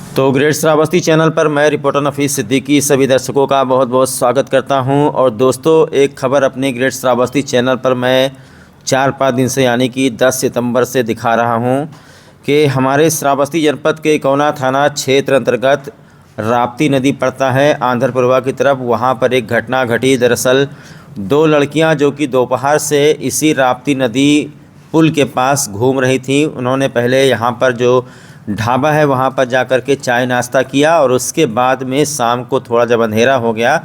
तो great Shravasti channel पर मैं रिपोर्टर नफीस सिद्दीकी सभी दर्शकों का बहुत बहुत स्वागत करता हूं। और दोस्तों, एक खबर अपने ग्रेट श्रावस्ती चैनल पर मैं 4-5 दिन से यानी कि 10 सितंबर से दिखा रहा हूं कि हमारे श्रावस्ती जनपद के इकौना थाना क्षेत्र अंतर्गत राप्ती नदी पड़ता है आंध्रपुरवा की तरफ। वहां पर एक घटना घटी। दरअसल 2 लड़कियां जो कि दोपहर से इसी राप्ती नदी पुल के पास घूम रही थीं। उन्होंने पहले यहाँ पर जो ढाबा है वहाँ पर जाकर के चाय नाश्ता किया और उसके बाद में शाम को थोड़ा जब अंधेरा हो गया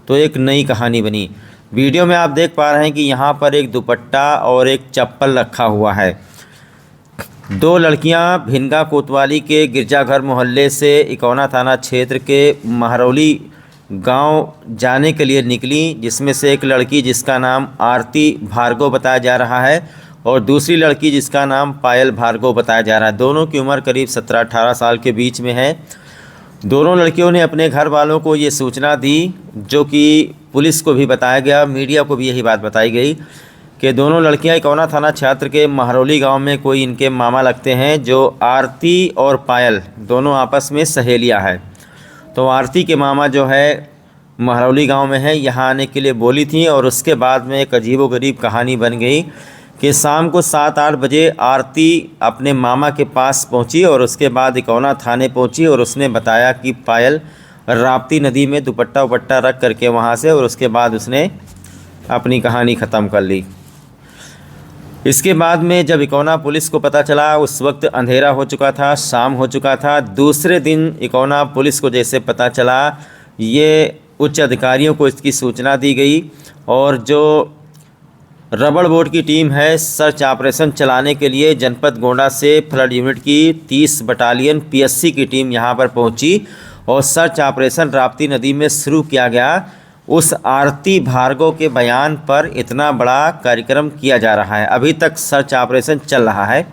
तो एक नई कहानी बनी। वीडियो में आप देख पा रहे हैं कि यहाँ पर एक दुपट्टा और एक चप्पल रखा हुआ है। 2 लड़कियाँ भिनगा कोतवाली के गिरजाघर मोहल्ले से इकौना थाना क्षेत्र के महरौली गांव जाने के लिए निकली, जिसमें से एक लड़की जिसका नाम आरती भार्गव बताया जा रहा है और दूसरी लड़की जिसका नाम पायल भार्गव बताया जा रहा है। दोनों की उम्र करीब 17-18 साल के बीच में है। दोनों लड़कियों ने अपने घर वालों को ये सूचना दी, जो कि पुलिस को भी बताया गया, मीडिया को भी यही बात बताई गई कि दोनों लड़कियां इकौना थाना क्षेत्र के महरौली गांव में कोई इनके मामा लगते हैं। जो आरती और पायल दोनों आपस में सहेलियाँ हैं। तो आरती के मामा जो है महरौली गाँव में है, यहाँ आने के लिए बोली थी और उसके बाद में एक अजीबोगरीब कहानी बन गई कि शाम को 7-8 बजे आरती अपने मामा के पास पहुंची और उसके बाद इकौना थाने पहुंची और उसने बताया कि पायल राप्ती नदी में दुपट्टा उपट्टा रख करके वहां से, और उसके बाद उसने अपनी कहानी ख़त्म कर ली। इसके बाद में जब इकौना पुलिस को पता चला, उस वक्त अंधेरा हो चुका था, शाम हो चुका था। दूसरे दिन इकौना पुलिस को जैसे पता चला, ये उच्च अधिकारियों को इसकी सूचना दी गई और जो रबड़ बोट की टीम है सर्च ऑपरेशन चलाने के लिए जनपद गोंडा से फ्लड यूनिट की 30 बटालियन पीएससी की टीम यहां पर पहुंची और सर्च ऑपरेशन राप्ती नदी में शुरू किया गया। उस आरती भार्गव के बयान पर इतना बड़ा कार्यक्रम किया जा रहा है। अभी तक सर्च ऑपरेशन चल रहा है।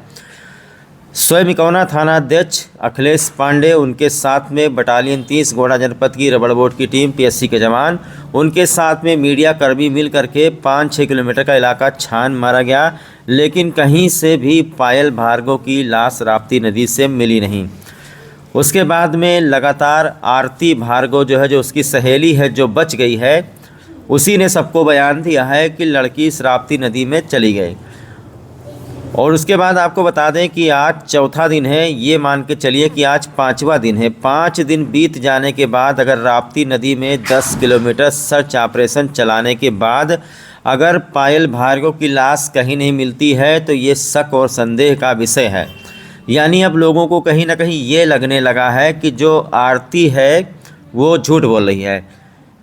स्वयं इकौना थाना अध्यक्ष अखिलेश पांडे, उनके साथ में बटालियन 30 गोंडा जनपद की रबड़ बोट की टीम, पीएससी के जवान, उनके साथ में मीडिया कर्मी मिल करके 5-6 किलोमीटर का इलाका छान मारा गया, लेकिन कहीं से भी पायल भार्गव की लाश राप्ती नदी से मिली नहीं। उसके बाद में लगातार आरती भार्गव जो है, जो उसकी सहेली है जो बच गई है, उसी ने सबको बयान दिया है कि लड़की इस राप्ती नदी में चली गई। और उसके बाद आपको बता दें कि आज चौथा दिन है। ये मान के चलिए कि आज 5वां दिन है। 5 दिन बीत जाने के बाद अगर राप्ती नदी में 10 किलोमीटर सर्च ऑपरेशन चलाने के बाद अगर पायल भार्गव की लाश कहीं नहीं मिलती है तो ये शक और संदेह का विषय है। यानी अब लोगों को कहीं ना कहीं ये लगने लगा है कि जो आरती है वो झूठ बोल रही है,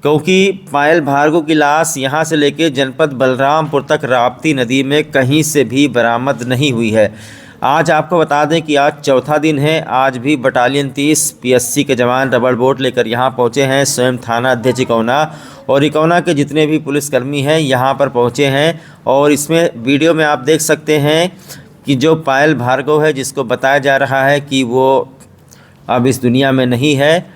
क्योंकि पायल भार्गव की लाश यहाँ से लेकर जनपद बलरामपुर तक राप्ती नदी में कहीं से भी बरामद नहीं हुई है। आज आपको बता दें कि आज चौथा दिन है। आज भी बटालियन 30 पीएससी के जवान रबड़ बोट लेकर यहाँ पहुँचे हैं। स्वयं थाना अध्यक्ष इकौना और इकौना के जितने भी पुलिसकर्मी हैं यहाँ पर पहुँचे हैं। और इसमें वीडियो में आप देख सकते हैं कि जो पायल भार्गव है, जिसको बताया जा रहा है कि वो अब इस दुनिया में नहीं है,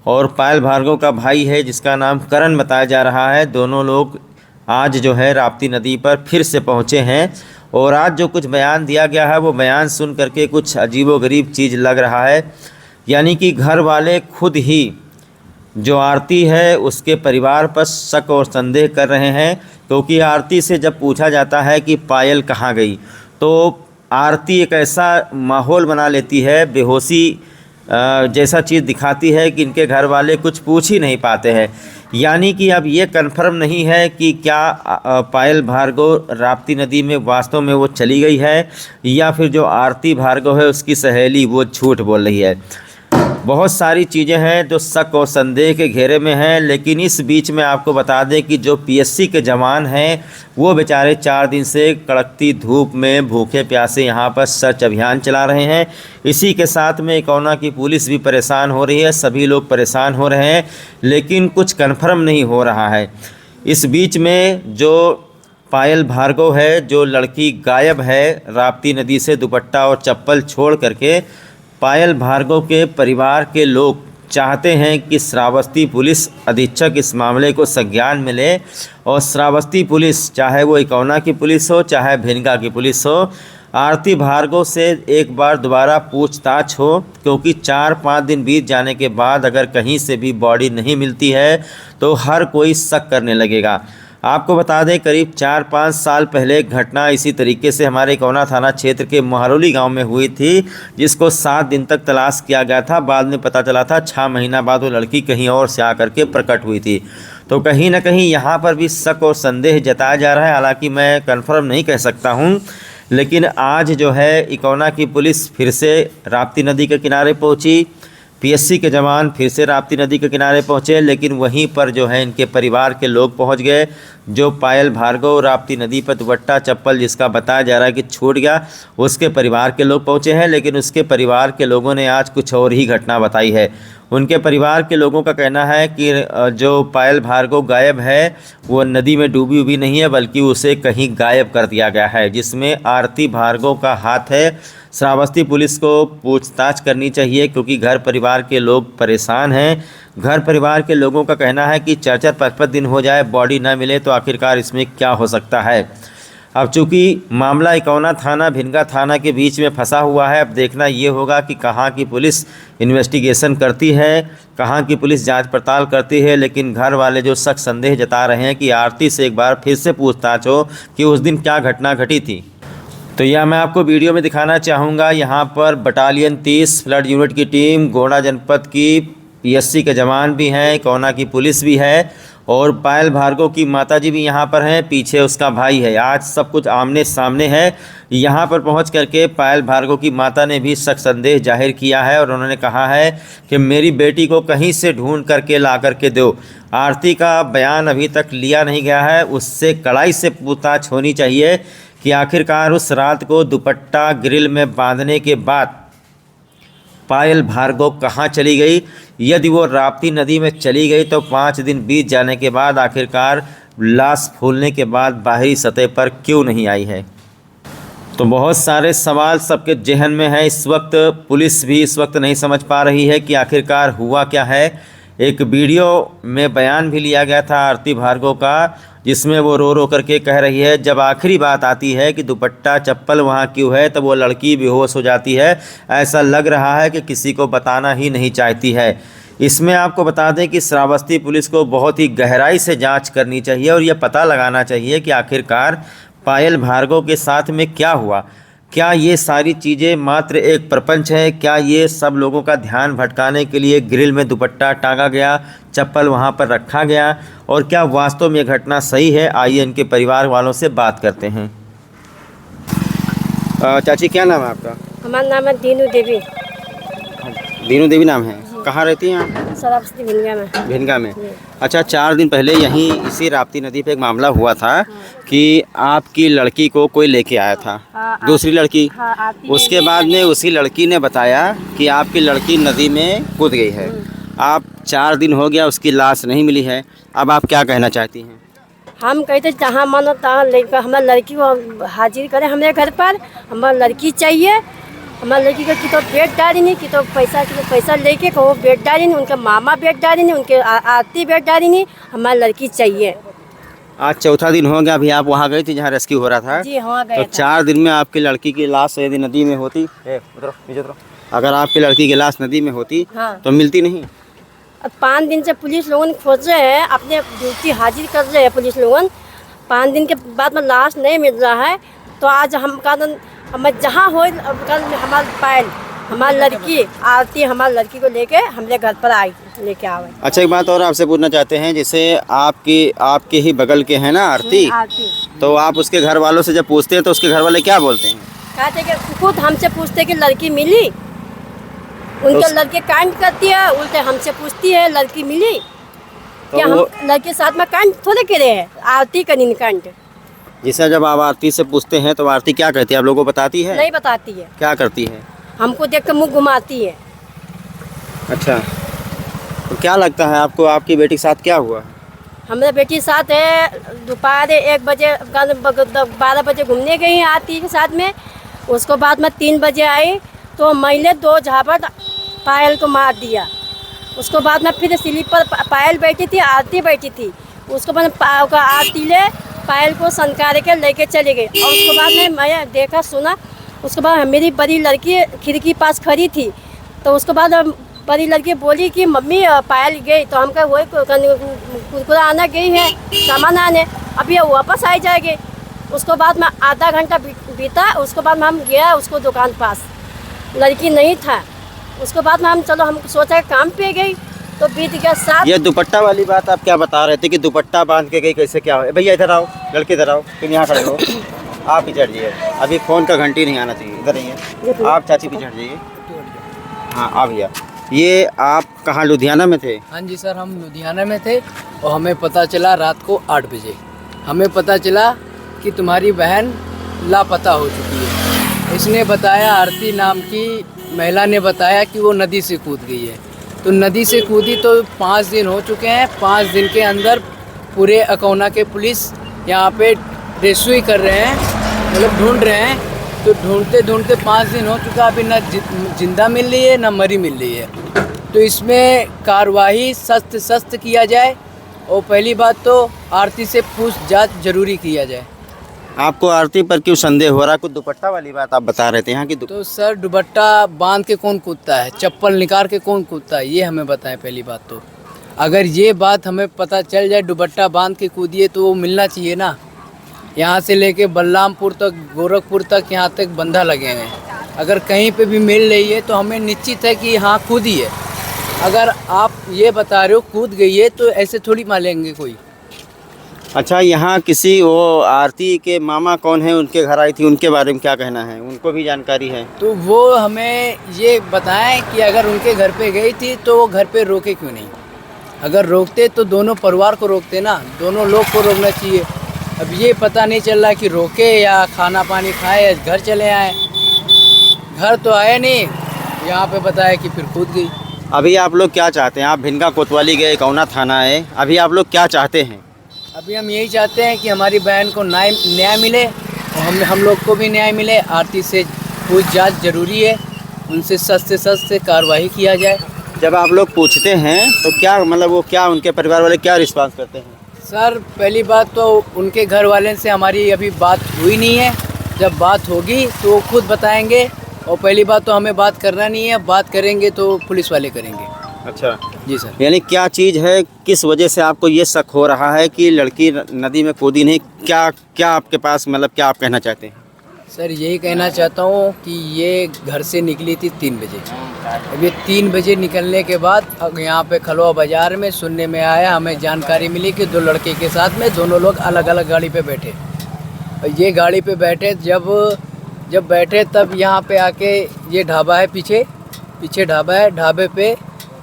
और पायल भार्गव का भाई है जिसका नाम करण बताया जा रहा है, दोनों लोग आज जो है राप्ती नदी पर फिर से पहुंचे हैं। और आज जो कुछ बयान दिया गया है वो बयान सुन करके कुछ अजीबोगरीब चीज़ लग रहा है। यानी कि घर वाले खुद ही जो आरती है उसके परिवार पर शक और संदेह कर रहे हैं, क्योंकि आरती से जब पूछा जाता है कि पायल कहाँ गई तो आरती एक ऐसा माहौल बना लेती है, बेहोशी जैसा चीज़ दिखाती है कि इनके घर वाले कुछ पूछ ही नहीं पाते हैं। यानी कि अब ये कन्फर्म नहीं है कि क्या पायल भार्गव राप्ती नदी में वास्तव में वो चली गई है या फिर जो आरती भार्गव है उसकी सहेली वो झूठ बोल रही है। बहुत सारी चीज़ें हैं जो शक और संदेह के घेरे में हैं। लेकिन इस बीच में आपको बता दें कि जो पीएससी के जवान हैं वो बेचारे 4 दिन से कड़कती धूप में भूखे प्यासे यहाँ पर सर्च अभियान चला रहे हैं। इसी के साथ में इकौना की पुलिस भी परेशान हो रही है, सभी लोग परेशान हो रहे हैं, लेकिन कुछ कन्फर्म नहीं हो रहा है। इस बीच में जो पायल भार्गव है, जो लड़की गायब है राप्ती नदी से दुपट्टा और चप्पल छोड़ करके, पायल भार्गव के परिवार के लोग चाहते हैं कि श्रावस्ती पुलिस अधीक्षक इस मामले को संज्ञान में ले और श्रावस्ती पुलिस, चाहे वो इकौना की पुलिस हो चाहे भिनगा की पुलिस हो, आरती भार्गव से एक बार दोबारा पूछताछ हो, क्योंकि 4-5 दिन बीत जाने के बाद अगर कहीं से भी बॉडी नहीं मिलती है तो हर कोई शक करने लगेगा। आपको बता दें, करीब 4-5 साल पहले एक घटना इसी तरीके से हमारे इकौना थाना क्षेत्र के महरौली गांव में हुई थी, जिसको 7 दिन तक तलाश किया गया था। बाद में पता चला था 6 महीना बाद वो लड़की कहीं और से आकर के प्रकट हुई थी। तो कहीं ना कहीं यहाँ पर भी शक और संदेह जताया जा रहा है। हालांकि मैं कन्फर्म नहीं कह सकता हूँ, लेकिन आज जो है इकौना की पुलिस फिर से राप्ती नदी के किनारे पहुंची। पीएससी के जवान फिर से राप्ती नदी के किनारे पहुंचे, लेकिन वहीं पर जो है इनके परिवार के लोग पहुंच गए। जो पायल भार्गव राप्ती नदी पर दुपट्टा चप्पल जिसका बताया जा रहा है कि छूट गया, उसके परिवार के लोग पहुंचे हैं। लेकिन उसके परिवार के लोगों ने आज कुछ और ही घटना बताई है। उनके परिवार के लोगों का कहना है कि जो पायल भार्गव गायब है वो नदी में डूबी हुई नहीं है, बल्कि उसे कहीं गायब कर दिया गया है, जिसमें आरती भार्गव का हाथ है। श्रावस्ती पुलिस को पूछताछ करनी चाहिए, क्योंकि घर परिवार के लोग परेशान हैं। घर परिवार के लोगों का कहना है कि 4-5 दिन हो जाए बॉडी ना मिले तो आखिरकार इसमें क्या हो सकता है। अब चूँकि मामला इकौना थाना भिनगा थाना के बीच में फंसा हुआ है, अब देखना ये होगा कि कहाँ की पुलिस इन्वेस्टिगेशन करती है, कहाँ की पुलिस जांच पड़ताल करती है। लेकिन घर वाले जो शक संदेह जता रहे हैं कि आरती से एक बार फिर से पूछताछ हो कि उस दिन क्या घटना घटी थी। तो यह मैं आपको वीडियो में दिखाना चाहूँगा। यहाँ पर बटालियन 30 फ्लड यूनिट की टीम, गोंडा जनपद की पीएससी के जवान भी हैं, इकौना की पुलिस भी है और पायल भार्गव की माताजी भी यहाँ पर हैं, पीछे उसका भाई है। आज सब कुछ आमने सामने है। यहाँ पर पहुँच करके पायल भार्गव की माता ने भी शक संदेह जाहिर किया है और उन्होंने कहा है कि मेरी बेटी को कहीं से ढूंढ करके ला करके दो। आरती का बयान अभी तक लिया नहीं गया है, उससे कड़ाई से पूछताछ होनी चाहिए कि आखिरकार उस रात को दुपट्टा ग्रिल में बांधने के बाद पायल भार्गव कहाँ चली गई। यदि वो राप्ती नदी में चली गई तो 5 दिन बीत जाने के बाद आखिरकार लाश फूलने के बाद बाहरी सतह पर क्यों नहीं आई है। तो बहुत सारे सवाल सबके जहन में है। इस वक्त पुलिस भी इस वक्त नहीं समझ पा रही है कि आखिरकार हुआ क्या है। एक वीडियो में बयान भी लिया गया था आरती भार्गव का, जिसमें वो रो रो करके कह रही है, जब आखिरी बात आती है कि दुपट्टा चप्पल वहाँ क्यों है, तब वो लड़की बेहोश हो जाती है। ऐसा लग रहा है कि किसी को बताना ही नहीं चाहती है। इसमें आपको बता दें कि श्रावस्ती पुलिस को बहुत ही गहराई से जांच करनी चाहिए और यह पता लगाना चाहिए कि आखिरकार पायल भार्गव के साथ में क्या हुआ। क्या ये सारी चीज़ें मात्र एक प्रपंच है? क्या ये सब लोगों का ध्यान भटकाने के लिए ग्रिल में दुपट्टा टांगा गया, चप्पल वहाँ पर रखा गया, और क्या वास्तव में ये घटना सही है? आइए इनके परिवार वालों से बात करते हैं। चाची, क्या नाम है आपका? हमारा नाम है दीनू देवी। दीनू देवी नाम है। कहाँ रहती हैं आप? श्रावस्ती भिनगा में। भिनगा में। अच्छा, 4 दिन पहले यहीं इसी राप्ती नदी पे एक मामला हुआ था कि आपकी लड़की को कोई लेके आया था, दूसरी लड़की। उसके बाद में उसी लड़की ने बताया कि आपकी लड़की नदी में कूद गई है। आप 4 दिन हो गया, उसकी लाश नहीं मिली है। अब आप क्या कहना चाहती हैं? हम कहते जहाँ मानो तहाँ लेकर हमारी लड़की को हाजिर करें हमारे घर पर। हमारी लड़की चाहिए। हमारी लड़की का कि तो बेड डाली नहीं, कि तो पैसा लेके को बेड डाली नहीं, उनका मामा बेड डाली नहीं, उनके आरती बेड डाली नहीं। हमारी लड़की चाहिए। आज 4था दिन हो गया। अभी आप वहाँ गई थी जहाँ रेस्क्यू हो रहा था? जी हाँ, गए तो 4 दिन में आपकी लड़की की लाश यदि नदी में होती, अगर आपकी लड़की की लाश नदी में होती तो मिलती नहीं। अब 5 दिन से पुलिस लोगों खोज रहे हैं, अपने ड्यूटी हाजिर कर रहे हैं पुलिस लोगों। 5 दिन के बाद में लाश नहीं मिल रहा है। तो आज हम जहाँ हो कल हमारी पायल, हमारी लड़की आरती, हमारी लड़की को लेके हमारे घर पर आई, लेके आवे। अच्छा, एक बात और आपसे पूछना चाहते हैं, जैसे आपके ही बगल के हैं ना आरती, तो आप उसके घर वालों से जब पूछते हैं तो उसके घर वाले क्या बोलते हैं? कहते कि खुद हमसे पूछते कि लड़की मिली। उनके लड़के कांड करती है, उल्टे हमसे पूछती है लड़की मिली। तो क्या हम लड़के साथ में कांड थोड़े करे हैं? आरती का नहीं कांड। जैसे जब आप आरती से पूछते हैं तो आरती क्या कहती है? आप लोगों को बताती है? नहीं बताती है। क्या करती है? हमको देख कर मुँह घुमाती है। अच्छा, तो क्या लगता है आपको, आपकी बेटी के साथ क्या हुआ? हमारे बेटी साथ है दोपहर 1 बजे 12 बजे घूमने गई आरती के साथ में। उसको बाद में 3 बजे आई तो मैले 2 झापट पायल को मार दिया। उसको बाद में फिर स्लीपर पायल बैठी थी, आरती बैठी थी। उसको बाद आरती ले पायल को संस्कार के लेके चले गए। और उसके बाद में मैं देखा सुना उसके बाद मेरी बड़ी लड़की खिड़की पास खड़ी थी, तो उसके बाद बड़ी लड़की बोली कि मम्मी पायल गई, तो हम कहे वही कुरकुरा आना गई है सामान आने, अभी वो वापस आ जाएगी। उसके बाद में आधा घंटा बीता, उसके बाद में हम गया उसको दुकान पास, लड़की नहीं था। उसके बाद में हम चलो हम सोचा काम पे गई, तो बीत गया 7। ये दुपट्टा वाली बात आप क्या बता रहे थे कि दुपट्टा बांध के गई, कैसे क्या हो? भैया इधर आओ, लड़के इधर आओ, तुम यहाँ खड़े हो, आप पीछे हट जाइए, अभी फ़ोन का घंटी नहीं आना चाहिए, इधर आइए आप, चाची पीछे हट जाइए। हाँ आ भैया, ये आप कहाँ लुधियाना में थे? हाँ जी सर, हम लुधियाना में थे और हमें पता चला रात को 8 बजे हमें पता चला कि तुम्हारी बहन लापता हो चुकी है। इसने बताया, आरती नाम की महिला ने बताया कि वो नदी से कूद गई है। तो नदी से कूदी तो 5 दिन हो चुके हैं। 5 दिन के अंदर पूरे अकौना के पुलिस यहाँ पे रेस्क्यू कर रहे हैं, मतलब ढूंढ रहे हैं। तो ढूंढते ढूंढते 5 दिन हो चुका, अभी ना जिंदा मिल रही है ना मरी मिल रही है। तो इसमें कार्रवाई सख्त किया जाए और पहली बात तो आरती से पूछताछ जरूरी किया जाए। आपको आरती पर क्यों संदेह हो रहा? कुछ दुपट्टा वाली बात आप बता रहे थे यहाँ की। तो सर दुपट्टा बांध के कौन कूदता है, चप्पल निकाल के कौन कूदता है, ये हमें बताएं पहली बात तो। अगर ये बात हमें पता चल जाए दुपट्टा बांध के कूदिए तो वो मिलना चाहिए ना। यहाँ से लेके बलरामपुर तक, गोरखपुर तक, यहाँ तक बंधा लगे हैं। अगर कहीं पे भी मिल रही है तो हमें निश्चित है कि हाँ कूदी है। अगर आप ये बता रहे हो कूद गई है तो ऐसे थोड़ी मानेंगे कोई। अच्छा, यहाँ किसी वो आरती के मामा कौन है, उनके घर आई थी, उनके बारे में क्या कहना है? उनको भी जानकारी है? तो वो हमें ये बताएं कि अगर उनके घर पे गई थी तो वो घर पे रोके क्यों नहीं। अगर रोकते तो दोनों परिवार को रोकते ना, दोनों लोग को रोकना चाहिए। अब ये पता नहीं चल रहा कि रोके या खाना पानी खाए या घर चले आए। घर तो आए नहीं, यहाँ पे बताया कि फिर कूद गई। अभी आप लोग क्या चाहते हैं? आप भिनगा कोतवाली गए, कौना थाना है, अभी आप लोग क्या चाहते हैं? अभी हम यही चाहते हैं कि हमारी बहन को न्याय मिले और हम लोग को भी न्याय मिले। आरती से पूछताछ जरूरी है, उनसे सख्त से सख्त कार्रवाई किया जाए। जब आप लोग पूछते हैं तो क्या मतलब वो क्या उनके परिवार वाले क्या रिस्पांस करते हैं? सर पहली बात तो उनके घर वाले से हमारी अभी बात हुई नहीं है। जब बात होगी तो वो खुद बताएंगे। और पहली बात तो हमें बात करना नहीं है, बात करेंगे तो पुलिस वाले करेंगे। अच्छा जी सर। यानी क्या चीज़ है, किस वजह से आपको ये शक हो रहा है कि लड़की नदी में कूदी नहीं? क्या आपके पास मतलब क्या आप कहना चाहते हैं? सर यही कहना चाहता हूँ कि ये घर से निकली थी 3 बजे। अब ये 3 बजे निकलने के बाद अब यहाँ पे खलवा बाज़ार में सुनने में आया, हमें जानकारी मिली कि 2 लड़के के साथ में दोनों लोग अलग अलग गाड़ी पे बैठे। और ये गाड़ी पे बैठे, जब बैठे तब यहाँ पे आके ये ढाबा है, पीछे ढाबा है, ढाबे पे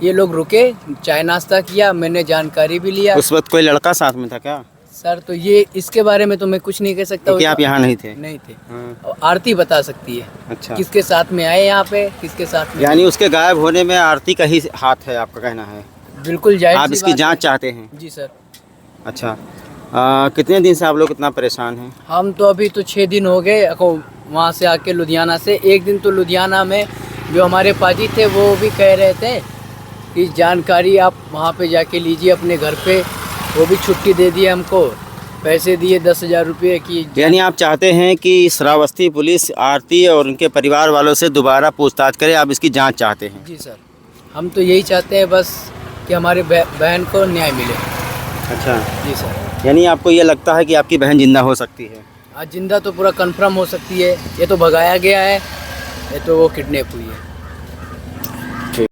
ये लोग रुके, चाय नाश्ता किया, मैंने जानकारी भी लिया। उस वक्त कोई लड़का साथ में था क्या? सर तो ये इसके बारे में तो मैं कुछ नहीं कह सकता। क्योंकि आप यहाँ नहीं थे? नहीं थे। हाँ। और आरती बता सकती है। अच्छा, किसके साथ में आए यहाँ पे, किसके साथ में। यानी उसके गायब होने में आरती का ही हाथ है, आपका कहना है? बिल्कुल जायज़ आप सी इसकी बात जांच है। चाहते हैं? जी सर। अच्छा, कितने दिन से आप लोग इतना परेशान हैं? हम तो अभी तो 6 दिन हो गए वहाँ से आके लुधियाना से। एक दिन तो लुधियाना में जो हमारे पाजी थे वो भी कह रहे थे कि जानकारी आप वहाँ पे जाके लीजिए अपने घर पे। वो भी छुट्टी दे दी हमको, पैसे दिए 10,000 रुपये की। यानी आप चाहते हैं कि श्रावस्ती पुलिस आरती और उनके परिवार वालों से दोबारा पूछताछ करे, आप इसकी जांच चाहते हैं? जी सर, हम तो यही चाहते हैं बस कि हमारी बहन को न्याय मिले। अच्छा जी सर। यानी आपको ये लगता है कि आपकी बहन जिंदा हो सकती है? आज जिंदा तो पूरा कंफर्म हो सकती है। ये तो भगाया गया है, ये तो वो किडनैप हुई है।